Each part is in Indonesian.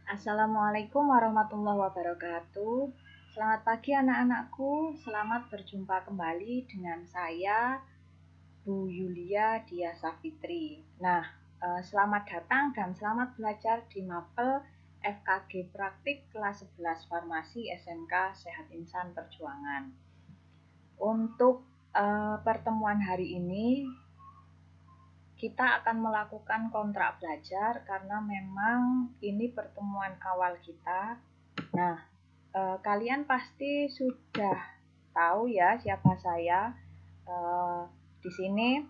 Assalamualaikum warahmatullahi wabarakatuh. Selamat pagi anak-anakku, selamat berjumpa kembali dengan saya, Bu Yulia Dia Safitri. Selamat datang dan selamat belajar di Mapel FKG Praktik kelas 11 Farmasi SMK Sehat Insan Perjuangan. Untuk pertemuan hari ini, kita akan melakukan kontrak belajar karena memang ini pertemuan awal kita. Kalian pasti sudah tahu ya siapa saya. Di sini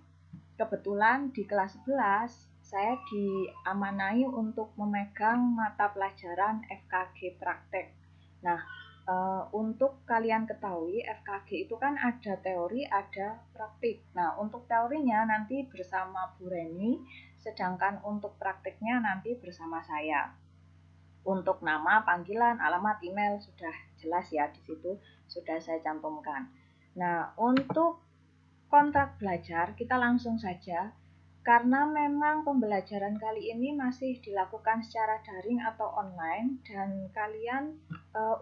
kebetulan di kelas 11 saya diamanai untuk memegang mata pelajaran FKG Praktek. Untuk kalian ketahui, FKG itu kan ada teori, ada praktik. Untuk teorinya nanti bersama Bu Reni, sedangkan untuk praktiknya nanti bersama saya. Untuk nama, panggilan, alamat, email sudah jelas ya, di situ sudah saya cantumkan. Untuk kontrak belajar kita langsung saja. Karena memang pembelajaran kali ini masih dilakukan secara daring atau online, dan kalian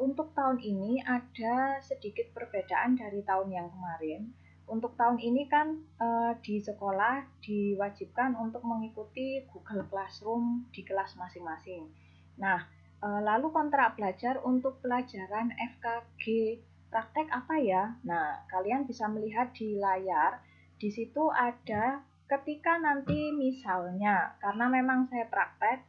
untuk tahun ini ada sedikit perbedaan dari tahun yang kemarin. Untuk tahun ini kan di sekolah diwajibkan untuk mengikuti Google Classroom di kelas masing-masing. Lalu kontrak belajar untuk pelajaran FKG praktek apa ya? Kalian bisa melihat di layar, di situ ada ketika nanti misalnya, karena memang saya praktek,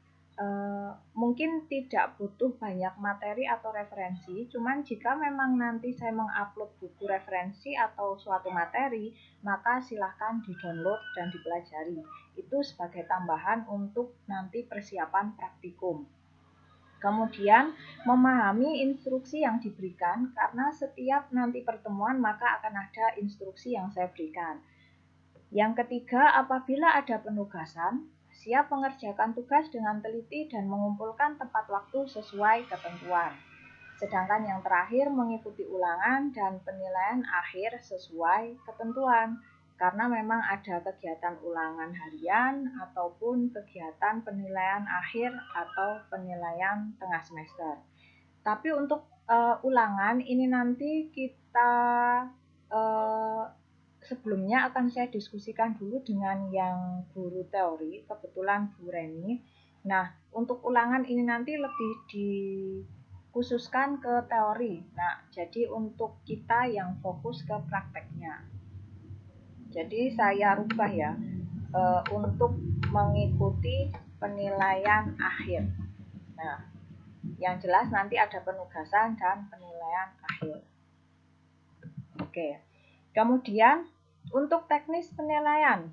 mungkin tidak butuh banyak materi atau referensi, cuman jika memang nanti saya mengupload buku referensi atau suatu materi, maka silahkan di-download dan dipelajari. Itu sebagai tambahan untuk nanti persiapan praktikum. Kemudian memahami instruksi yang diberikan, karena setiap nanti pertemuan maka akan ada instruksi yang saya berikan. Yang ketiga, apabila ada penugasan, siap mengerjakan tugas dengan teliti dan mengumpulkan tepat waktu sesuai ketentuan. Sedangkan yang terakhir, mengikuti ulangan dan penilaian akhir sesuai ketentuan. Karena memang ada kegiatan ulangan harian ataupun kegiatan penilaian akhir atau penilaian tengah semester. Tapi untuk ulangan ini nanti kita sebelumnya akan saya diskusikan dulu dengan yang guru teori, kebetulan Bu Reni. Untuk ulangan ini nanti lebih dikhususkan ke teori. Jadi untuk kita yang fokus ke prakteknya. Jadi saya rubah ya, untuk mengikuti penilaian akhir. Yang jelas nanti ada penugasan dan penilaian akhir. Oke. Kemudian untuk teknis penilaian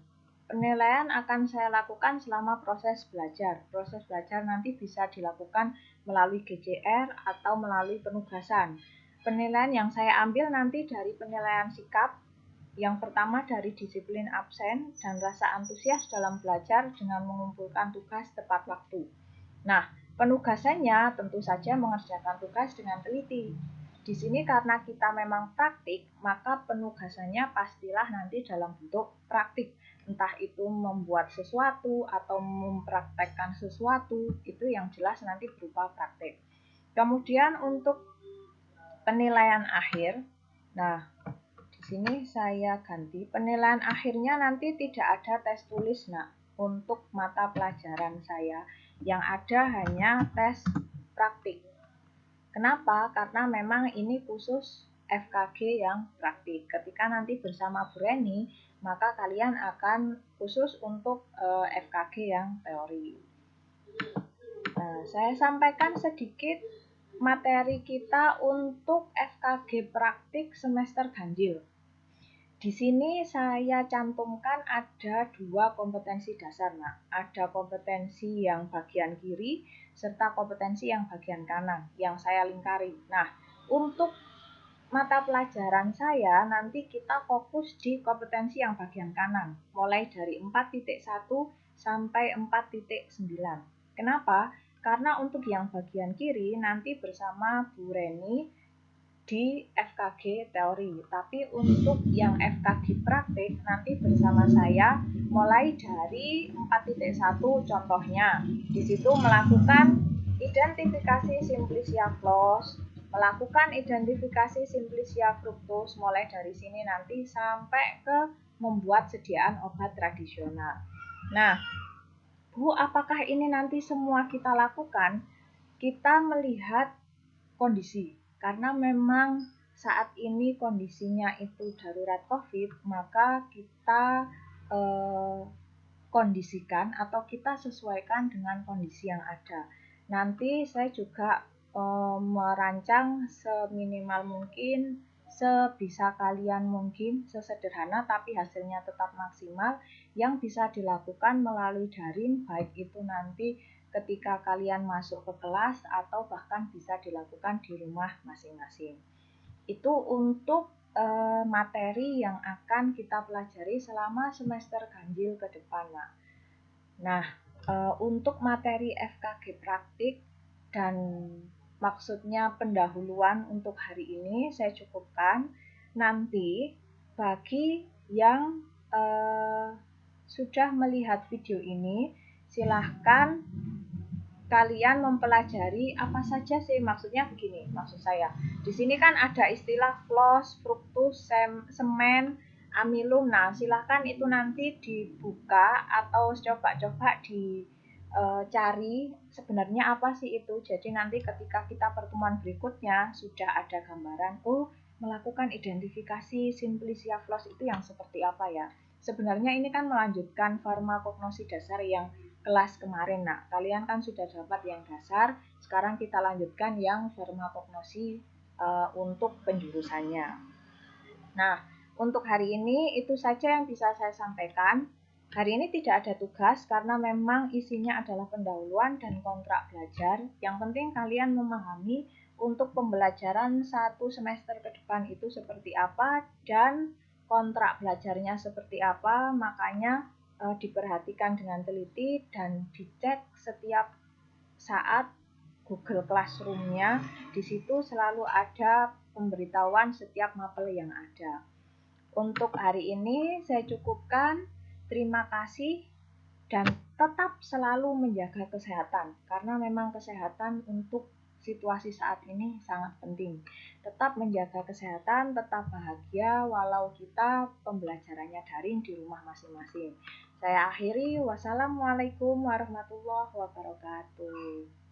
akan saya lakukan selama proses belajar. Proses belajar nanti bisa dilakukan melalui GCR atau melalui penugasan. Penilaian yang saya ambil nanti dari penilaian sikap. Yang pertama dari disiplin absen dan rasa antusias dalam belajar dengan mengumpulkan tugas tepat waktu. Penugasannya tentu saja mengerjakan tugas dengan teliti. Di sini karena kita memang praktik, maka penugasannya pastilah nanti dalam bentuk praktik. Entah itu membuat sesuatu atau mempraktekkan sesuatu, itu yang jelas nanti berupa praktik. Kemudian untuk penilaian akhir, di sini saya ganti. Penilaian akhirnya nanti tidak ada tes tulis, untuk mata pelajaran saya. Yang ada hanya tes praktik. Kenapa? Karena memang ini khusus FKG yang praktik. Ketika nanti bersama Bu Reni, maka kalian akan khusus untuk FKG yang teori. Saya sampaikan sedikit materi kita untuk FKG praktik semester ganjil. Di sini saya cantumkan ada 2 kompetensi dasar, Ada kompetensi yang bagian kiri serta kompetensi yang bagian kanan yang saya lingkari. Untuk mata pelajaran saya nanti kita fokus di kompetensi yang bagian kanan, mulai dari 4.1 sampai 4.9. Kenapa? Karena untuk yang bagian kiri nanti bersama Bu Reni di FKG teori, tapi untuk yang FKG praktik nanti bersama saya mulai dari 4.1 contohnya. Di situ melakukan Identifikasi Simplicia flows, melakukan identifikasi Simplicia fructus mulai dari sini nanti sampai ke membuat sediaan obat tradisional. Nah, Bu, apakah ini nanti semua kita lakukan? Kita melihat kondisi, karena memang saat ini kondisinya itu darurat COVID, maka kita kondisikan atau kita sesuaikan dengan kondisi yang ada. Nanti saya juga merancang seminimal mungkin, sebisa kalian mungkin, sesederhana tapi hasilnya tetap maksimal yang bisa dilakukan melalui daring, baik itu nanti ketika kalian masuk ke kelas atau bahkan bisa dilakukan di rumah masing-masing. Itu untuk materi yang akan kita pelajari selama semester ganjil ke depan. Nah, untuk materi FKG praktik dan maksudnya pendahuluan untuk hari ini saya cukupkan. Nanti bagi yang sudah melihat video ini, silahkan kalian mempelajari apa saja sih, maksudnya begini, maksud saya di sini kan ada istilah flows, fructus, semen, amilum. Nah, silahkan itu nanti dibuka atau coba-coba dicari sebenarnya apa sih itu. Jadi nanti ketika kita pertemuan berikutnya sudah ada gambaran, melakukan identifikasi Simplicia flows itu yang seperti apa ya. Sebenarnya ini kan melanjutkan farmakognosi dasar yang kelas kemarin. Nah, kalian kan sudah dapat yang dasar, sekarang kita lanjutkan yang farmakognosi untuk penjurusannya. Nah, untuk hari ini itu saja yang bisa saya sampaikan. Hari ini tidak ada tugas karena memang isinya adalah pendahuluan dan kontrak belajar. Yang penting kalian memahami untuk pembelajaran 1 semester ke depan itu seperti apa dan kontrak belajarnya seperti apa, makanya diperhatikan dengan teliti dan dicek setiap saat Google Classroom-nya. Di situ selalu ada pemberitahuan setiap mapel yang ada. Untuk hari ini saya cukupkan. Terima kasih dan tetap selalu menjaga kesehatan karena memang kesehatan untuk situasi saat ini sangat penting. Tetap menjaga kesehatan, tetap bahagia walau kita pembelajarannya daring di rumah masing-masing. Saya akhiri, wassalamualaikum warahmatullahi wabarakatuh.